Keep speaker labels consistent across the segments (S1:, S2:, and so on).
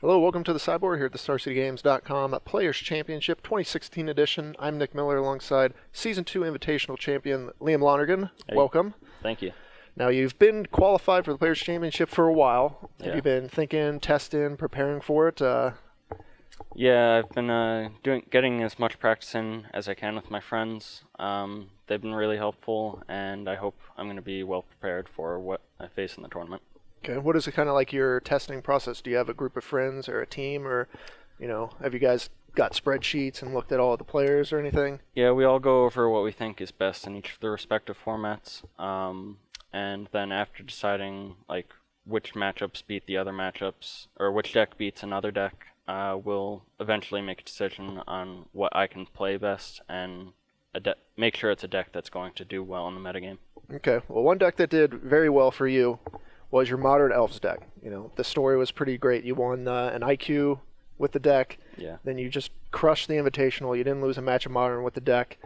S1: Hello, welcome to the Cyborg here at the StarCityGames.com Players Championship 2016 edition. I'm Nick Miller alongside Season 2 Invitational Champion Liam Lonergan.
S2: Hey.
S1: Welcome.
S2: Thank you.
S1: Now, you've been qualified for the Players Championship for a while.
S2: Yeah.
S1: Have you been thinking, testing, preparing for it?
S2: Yeah, I've been getting as much practice in as I can with my friends. They've been really helpful, and I hope I'm going to be well prepared for what I face in the tournament.
S1: Okay, what is it kind of like your testing process? Do you have a group of friends or a team, or, have you guys got spreadsheets and looked at all the players or anything?
S2: Yeah, we all go over what we think is best in each of the respective formats, and then after deciding like which matchups beat the other matchups, or which deck beats another deck, we'll eventually make a decision on what I can play best and make sure it's a deck that's going to do well in the metagame.
S1: Okay, well, one deck that did very well for you was your Modern Elves deck. The story was pretty great. You won an IQ with the deck.
S2: Yeah.
S1: Then you just crushed the Invitational. You didn't lose a match of Modern with the deck.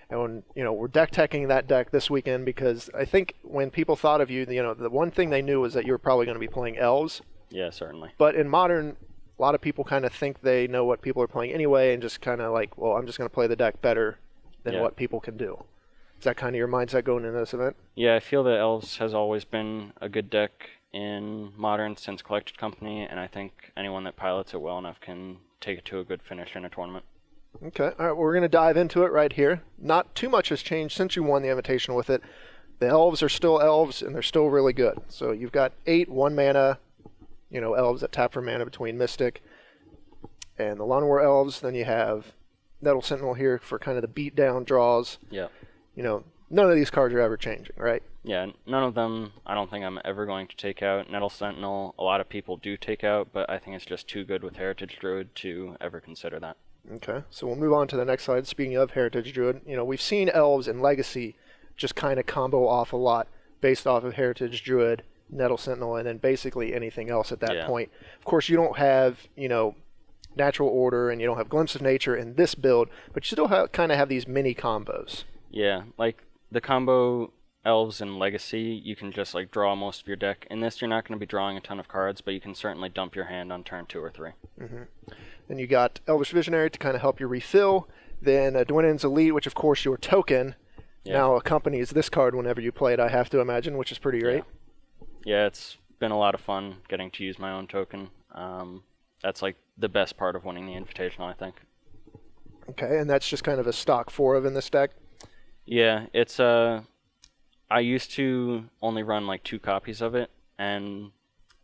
S1: And we're deck teching that deck this weekend because I think when people thought of you, the one thing they knew was that you were probably going to be playing Elves.
S2: Yeah, certainly.
S1: But in Modern, a lot of people kind of think they know what people are playing anyway and just kind of like, well, I'm just going to play the deck better than what people can do. Is that kind of your mindset going into this event?
S2: Yeah, I feel that Elves has always been a good deck in Modern since Collected Company, and I think anyone that pilots it well enough can take it to a good finish in a tournament.
S1: Okay, all right, well, we're going to dive into it right here. Not too much has changed since you won the Invitational with it. The Elves are still Elves, and they're still really good. So you've got 8 1-mana, Elves that tap for mana between Mystic and the Lonergan Elves. Then you have Nettle Sentinel here for kind of the beatdown draws.
S2: Yeah.
S1: None of these cards are ever changing, right?
S2: Yeah, none of them I don't think I'm ever going to take out. Nettle Sentinel, a lot of people do take out, but I think it's just too good with Heritage Druid to ever consider that.
S1: Okay, so we'll move on to the next slide. Speaking of Heritage Druid, we've seen Elves and Legacy just kind of combo off a lot based off of Heritage Druid, Nettle Sentinel, and then basically anything else at that point. Of course, you don't have, Natural Order and you don't have Glimpse of Nature in this build, but you still kind of have these mini combos.
S2: Yeah, like the combo Elves and Legacy, you can just like draw most of your deck. In this, you're not going to be drawing a ton of cards, but you can certainly dump your hand on turn 2 or 3.
S1: Mm-hmm. Then you got Elvish Visionary to kind of help you refill. Then Dwynen's Elite, which of course your token now accompanies this card whenever you play it, I have to imagine, which is pretty great.
S2: Yeah, it's been a lot of fun getting to use my own token. That's like the best part of winning the Invitational, I think.
S1: Okay, and that's just kind of a stock 4 of in this deck?
S2: Yeah, it's I used to only run like 2 copies of it, and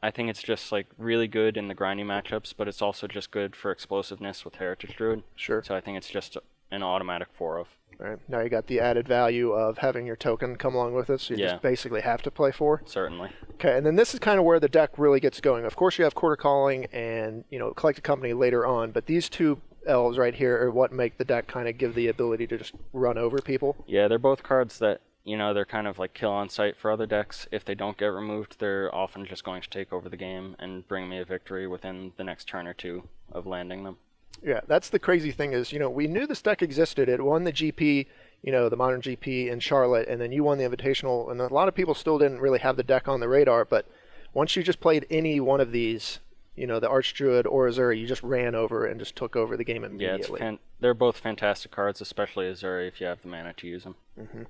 S2: I think it's just like really good in the grindy matchups, but it's also just good for explosiveness with Heritage Druid.
S1: Sure.
S2: So I think it's just an automatic 4 of.
S1: All right. Now you got the added value of having your token come along with it, so you just basically have to play 4.
S2: Certainly.
S1: Okay, and then this is kind of where the deck really gets going. Of course, you have Quarter Calling and Collected Company later on, but these 2 Elves right here are what make the deck kind of give the ability to just run over people.
S2: Yeah, they're both cards that they're kind of like kill on sight for other decks. If they don't get removed, they're often just going to take over the game and bring me a victory within the next turn or 2 of landing them.
S1: Yeah, that's the crazy thing is, we knew this deck existed. It won the GP, the Modern GP in Charlotte, and then you won the Invitational, and a lot of people still didn't really have the deck on the radar, but once you just played any one of these, the Archdruid or Azuri, you just ran over and just took over the game immediately.
S2: Yeah, they're both fantastic cards, especially Azuri if you have the mana to use them.
S1: Mm-hmm.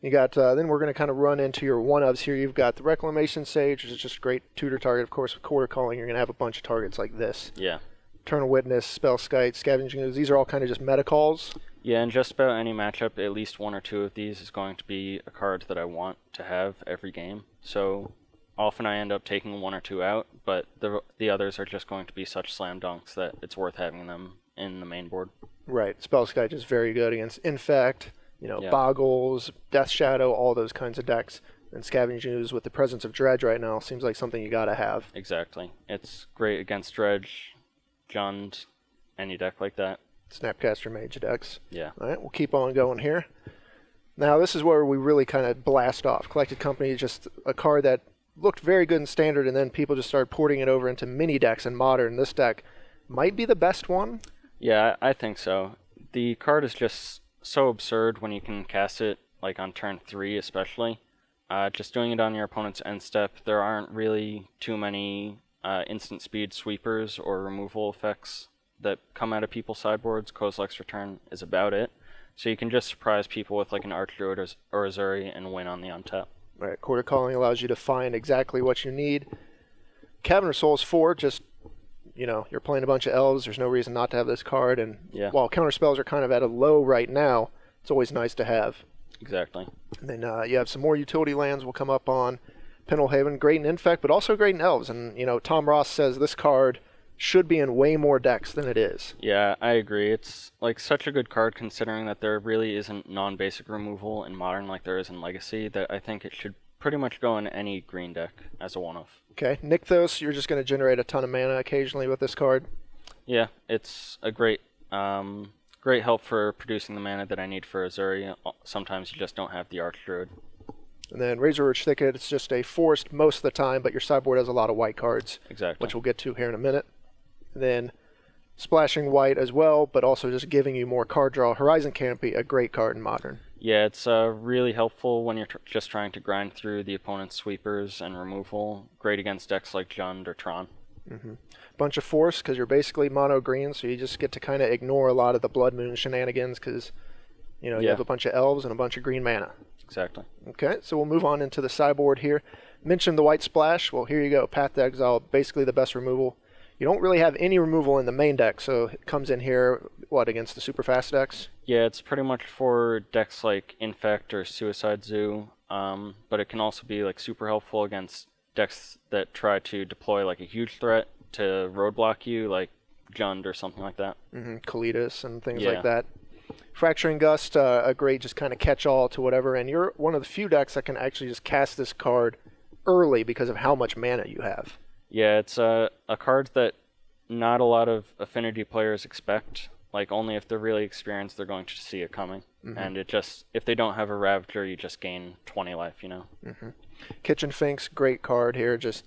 S1: You got, then we're going to kind of run into your one-ofs here. You've got the Reclamation Sage, which is just a great tutor target. Of course, with Quarter Calling, you're going to have a bunch of targets like this.
S2: Yeah.
S1: Eternal Witness, Spellskite, Scavenging Ooze, these are all kind of just meta calls.
S2: Yeah, in just about any matchup, at least 1 or 2 of these is going to be a card that I want to have every game. So often I end up taking 1 or 2 out, but the others are just going to be such slam dunks that it's worth having them in the main board.
S1: Right. Spellskite is very good against Infect, Boggles, Death Shadow, all those kinds of decks. And Scavenging Ooze with the presence of Dredge right now seems like something you got to have.
S2: Exactly. It's great against Dredge, Jund, any deck like that.
S1: Snapcaster Mage decks.
S2: Yeah.
S1: All right, we'll keep on going here. Now, this is where we really kind of blast off. Collected Company is just a card that looked very good in Standard, and then people just started porting it over into mini decks in Modern. This deck might be the best one.
S2: Yeah, I think so. The card is just so absurd when you can cast it, like on turn 3 especially. Just doing it on your opponent's end step, there aren't really too many instant speed sweepers or removal effects that come out of people's sideboards. Kozilek's Return is about it. So you can just surprise people with like an Archdruid or a Zuri and win on the untap.
S1: Right, Quarter Calling allows you to find exactly what you need. Cavern of Souls 4, just, you're playing a bunch of elves. There's no reason not to have this card. And while counter spells are kind of at a low right now, it's always nice to have.
S2: Exactly.
S1: And then you have some more utility lands we'll come up on. Pendelhaven, great in Infect, but also great in Elves. And, Tom Ross says this card should be in way more decks than it is.
S2: Yeah, I agree. It's like such a good card considering that there really isn't non-basic removal in Modern like there is in Legacy, that I think it should pretty much go in any green deck as a one-off.
S1: Okay, Nykthos, you're just going to generate a ton of mana occasionally with this card.
S2: Yeah, it's a great help for producing the mana that I need for Azuri. Sometimes you just don't have the Archdruid.
S1: And then Razorridge Thicket, it's just a forest most of the time, but your sideboard has a lot of white cards.
S2: Exactly.
S1: Which we'll get to here in a minute. And then splashing white as well, but also just giving you more card draw. Horizon Canopy, a great card in Modern.
S2: Yeah, it's really helpful when you're just trying to grind through the opponent's sweepers and removal. Great against decks like Jund or Tron.
S1: Bunch of force, because you're basically mono green, so you just get to kind of ignore a lot of the Blood Moon shenanigans, because you have a bunch of elves and a bunch of green mana.
S2: Exactly.
S1: Okay, so we'll move on into the sideboard here. Mentioned the white splash. Well, here you go. Path to Exile, basically the best removal. You don't really have any removal in the main deck, so it comes in here, against the super fast decks?
S2: Yeah, it's pretty much for decks like Infect or Suicide Zoo, but it can also be like super helpful against decks that try to deploy like a huge threat to roadblock you, like Jund or something like that.
S1: Kalidas and things like that. Fracturing Gust, a great just kind of catch-all to whatever, and you're one of the few decks that can actually just cast this card early because of how much mana you have.
S2: Yeah, it's a card that not a lot of Affinity players expect. Like, only if they're really experienced, they're going to see it coming. And if they don't have a Ravager, you just gain 20 life,
S1: Kitchen Finks, great card here. Just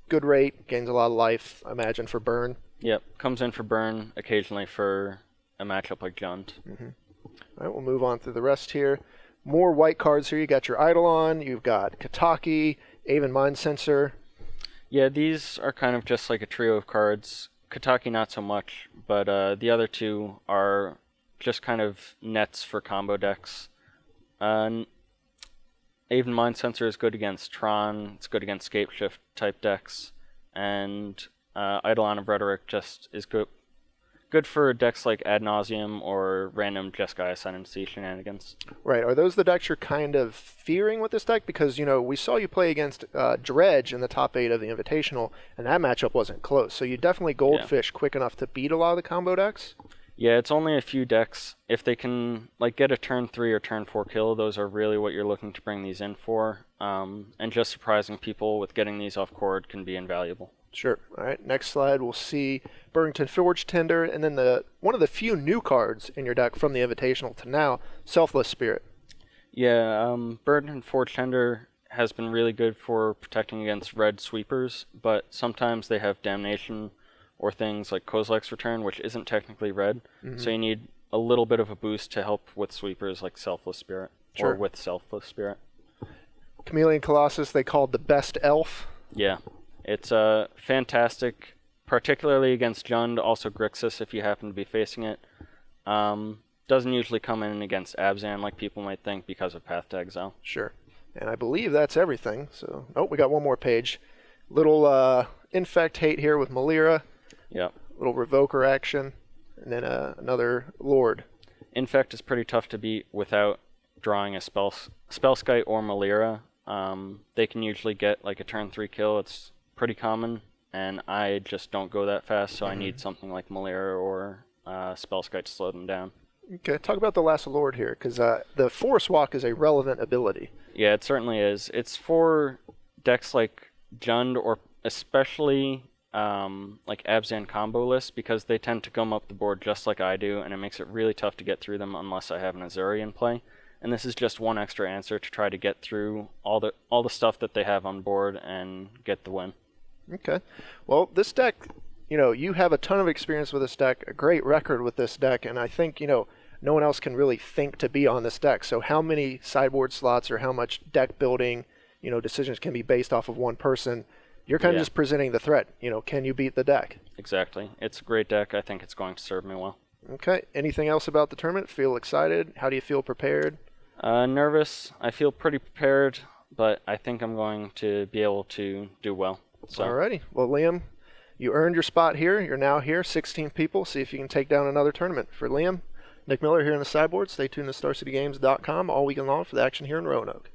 S1: good rate, gains a lot of life, I imagine, for burn.
S2: Yep, comes in for burn, occasionally for a matchup like Jund.
S1: All right, we'll move on through the rest here. More white cards here. You got your Eidolon, you've got Kataki, Aven Mind Sensor.
S2: Yeah, these are kind of just like a trio of cards. Kataki not so much, but the other two are just kind of nets for combo decks. Aven Mind Sensor is good against Tron, it's good against Scapeshift type decks, and Eidolon of Rhetoric just is good for decks like Ad Nauseam or random Jeskai Ascendancy shenanigans.
S1: Right. Are those the decks you're kind of fearing with this deck? Because, we saw you play against Dredge in the top 8 of the Invitational, and that matchup wasn't close. So you definitely Goldfish quick enough to beat a lot of the combo decks?
S2: Yeah, it's only a few decks. If they can get a turn 3 or turn 4 kill, those are really what you're looking to bring these in for. And just surprising people with getting these off chord can be invaluable.
S1: Sure. All right. Next slide, we'll see Burrington Forge Tender, and then one of the few new cards in your deck from the Invitational to now, Selfless Spirit.
S2: Yeah, Burrington Forge Tender has been really good for protecting against red sweepers, but sometimes they have Damnation or things like Kozilek's Return, which isn't technically red, so you need a little bit of a boost to help with sweepers like Selfless Spirit, or with Selfless Spirit.
S1: Chameleon Colossus, they called the best elf.
S2: Yeah. It's fantastic, particularly against Jund, also Grixis if you happen to be facing it. Doesn't usually come in against Abzan like people might think because of Path to Exile.
S1: Sure. And I believe that's everything. So, we got one more page. Little Infect hate here with Malira.
S2: Yep.
S1: Little Revoker action. And then another Lord.
S2: Infect is pretty tough to beat without drawing a Spellskite or Malira. They can usually get like a turn 3 kill. It's pretty common, and I just don't go that fast, so I need something like Malira or Spellskite to slow them down. Okay,
S1: talk about the last Lord here, because the Forest Walk is a relevant ability.
S2: Yeah, it certainly is. It's for decks like Jund or especially like Abzan combo lists, because they tend to gum up the board just like I do, and it makes it really tough to get through them unless I have an Azuri in play. And this is just one extra answer to try to get through all the stuff that they have on board and get the win.
S1: Okay. Well, this deck, you have a ton of experience with this deck, a great record with this deck, and I think, no one else can really think to be on this deck. So how many sideboard slots or how much deck building, decisions can be based off of one person? You're kind of
S2: Yeah.
S1: just presenting the threat. Can you beat the deck?
S2: Exactly. It's a great deck. I think it's going to serve me well.
S1: Okay. Anything else about the tournament? Feel excited? How do you feel prepared?
S2: Nervous. I feel pretty prepared, but I think I'm going to be able to do well. So.
S1: Alrighty. Well, Liam, you earned your spot here. You're now here. 16 people. See if you can take down another tournament. For Liam, Nick Miller here in the sideboard. Stay tuned to StarCityGames.com all weekend long for the action here in Roanoke.